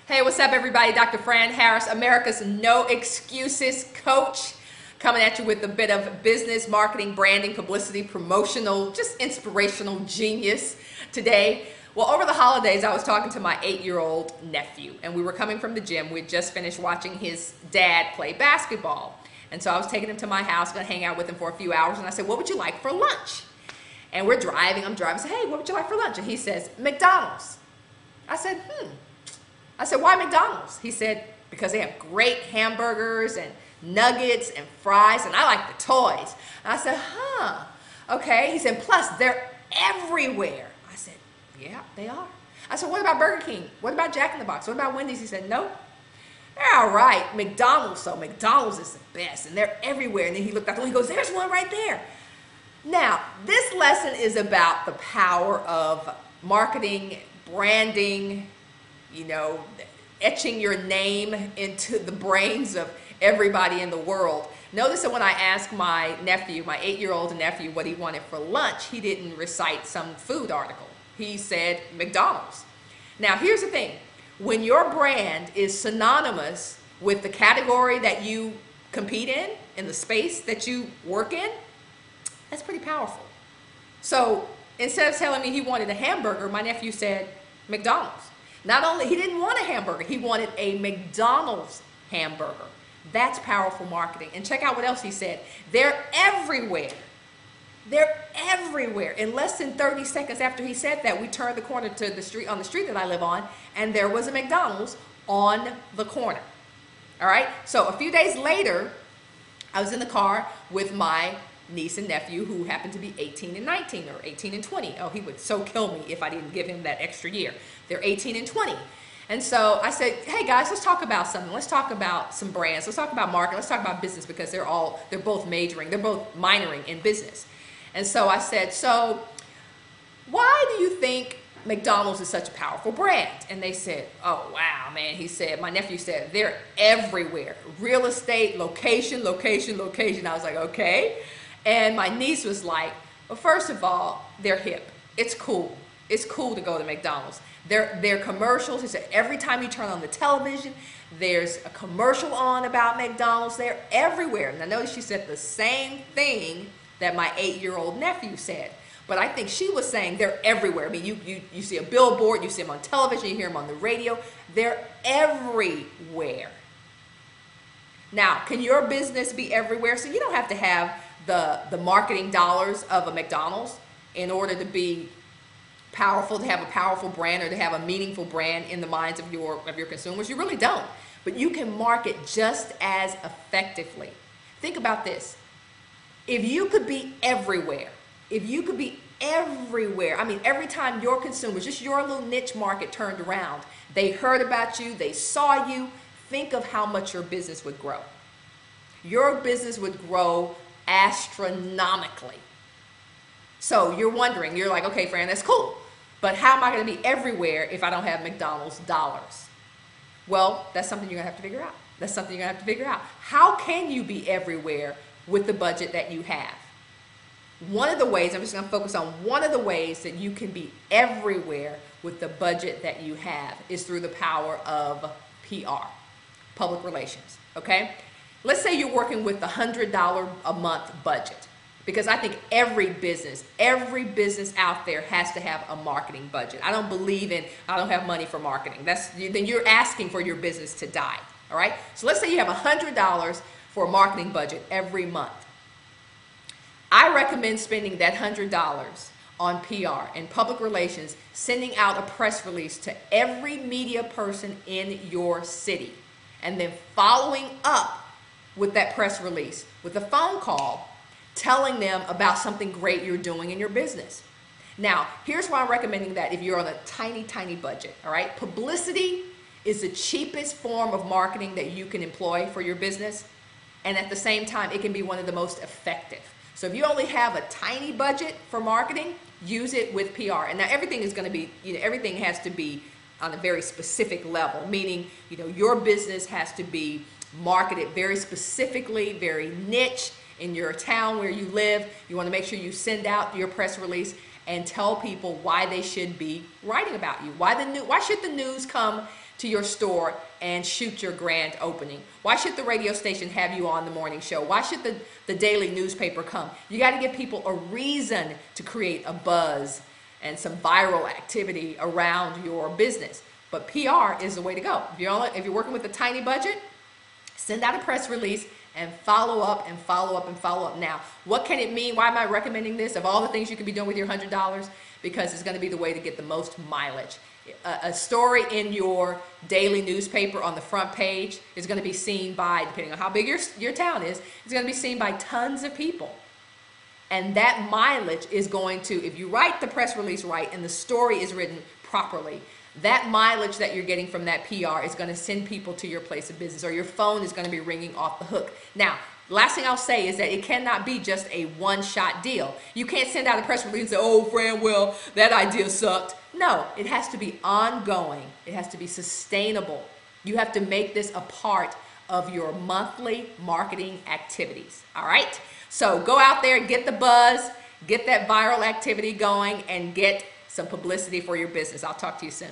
Hey, what's up everybody? Dr. Fran Harris, America's No Excuses Coach, coming at you with a bit of business, marketing, branding, publicity, promotional, just inspirational genius today. Well, over the holidays, I was talking to my 8-year-old nephew, and we were coming from the gym. We had just finished watching his dad play basketball. And so I was taking him to my house, going to hang out with him for a few hours, and I said, what would you like for lunch? And we're driving, I'm driving, I said, hey, what would you like for lunch? And he says, McDonald's. I said, I said, why McDonald's? He said, because they have great hamburgers and nuggets and fries, and I like the toys. And I said, okay. He said, plus they're everywhere. I said, yeah, they are. I said, what about Burger King? What about Jack in the Box? What about Wendy's? He said, nope. They're all right. McDonald's, so McDonald's is the best, and they're everywhere. And then he looked out the window, he goes, there's one right there. Now, this lesson is about the power of marketing, branding, etching your name into the brains of everybody in the world. Notice that when I asked my nephew, my 8-year-old nephew, what he wanted for lunch, he didn't recite some food article. He said McDonald's. Now, here's the thing. When your brand is synonymous with the category that you compete in the space that you work in, that's pretty powerful. So instead of telling me he wanted a hamburger, my nephew said McDonald's. Not only, he didn't want a hamburger, he wanted a McDonald's hamburger. That's powerful marketing. And check out what else he said. They're everywhere. They're everywhere. In less than 30 seconds after he said that, we turned the corner to the street, on the street that I live on, and there was a McDonald's on the corner. All right? So a few days later, I was in the car with my niece and nephew, who happened to be 18 and 19, or 18 and 20. Oh, he would so kill me if I didn't give him that extra year. They're 18 and 20. And so I said, hey guys, let's talk about something. Let's talk about some brands. Let's talk about marketing. Let's talk about business, because they're both minoring in business. And so I said, so why do you think McDonald's is such a powerful brand? And they said, oh wow, man. He said, my nephew said, they're everywhere. Real estate, location, location, location. I was like, okay. And my niece was like, well, first of all, they're hip. It's cool. It's cool to go to McDonald's. Their commercials, he said, every time you turn on the television, there's a commercial on about McDonald's. They're everywhere. And I noticed she said the same thing that my 8-year-old nephew said. But I think she was saying they're everywhere. I mean, you see a billboard, you see them on television, you hear them on the radio. They're everywhere. Now, can your business be everywhere? So you don't have to have the marketing dollars of a McDonald's in order to be powerful, to have a powerful brand, or to have a meaningful brand in the minds of your consumers. You really don't. But you can market just as effectively. Think about this. If you could be everywhere, I mean, every time your consumers, just your little niche market turned around, they heard about you, they saw you, think of how much your business would grow. Your business would grow astronomically. So you're wondering, you're like, okay, Fran, that's cool, but how am I going to be everywhere if I don't have McDonald's dollars? Well, that's something you're going to have to figure out. That's something you're going to have to figure out. How can you be everywhere with the budget that you have? One of the ways, I'm just going to focus on one of the ways that you can be everywhere with the budget that you have is through the power of PR, public relations, okay? Let's say you're working with the $100 a month budget, because I think every business out there has to have a marketing budget. I don't believe in, I don't have money for marketing. Then you're asking for your business to die, all right? So let's say you have $100 for a marketing budget every month. I recommend spending that $100 on PR and public relations, sending out a press release to every media person in your city, and then following up with that press release with a phone call telling them about something great you're doing in your business. Now, here's why I'm recommending that if you're on a tiny, tiny budget, all right? Publicity is the cheapest form of marketing that you can employ for your business, and at the same time, it can be one of the most effective. So if you only have a tiny budget for marketing, use it with PR. And now everything is going to be, everything has to be on a very specific level, meaning, your business has to be marketed very specifically, very niche in your town where you live. You want to make sure you send out your press release and tell people why they should be writing about you. Why should the news come to your store and shoot your grand opening? Why should the radio station have you on the morning show? Why should the daily newspaper come? You got to give people a reason to create a buzz and some viral activity around your business. But PR is the way to go. If you're working with a tiny budget, send out a press release and follow up and follow up and follow up. Now, what can it mean? Why am I recommending this? Of all the things you could be doing with your $100, because it's going to be the way to get the most mileage. A story in your daily newspaper on the front page is going to be seen by, depending on how big your town is, it's going to be seen by tons of people. And that mileage is going to, if you write the press release right and the story is written properly, that mileage that you're getting from that PR is going to send people to your place of business, or your phone is going to be ringing off the hook. Now, last thing I'll say is that it cannot be just a one-shot deal. You can't send out a press release and say, oh, Fran, well, that idea sucked. No, it has to be ongoing. It has to be sustainable. You have to make this a part of your monthly marketing activities. All right? So go out there, get the buzz, get that viral activity going, and get some publicity for your business. I'll talk to you soon.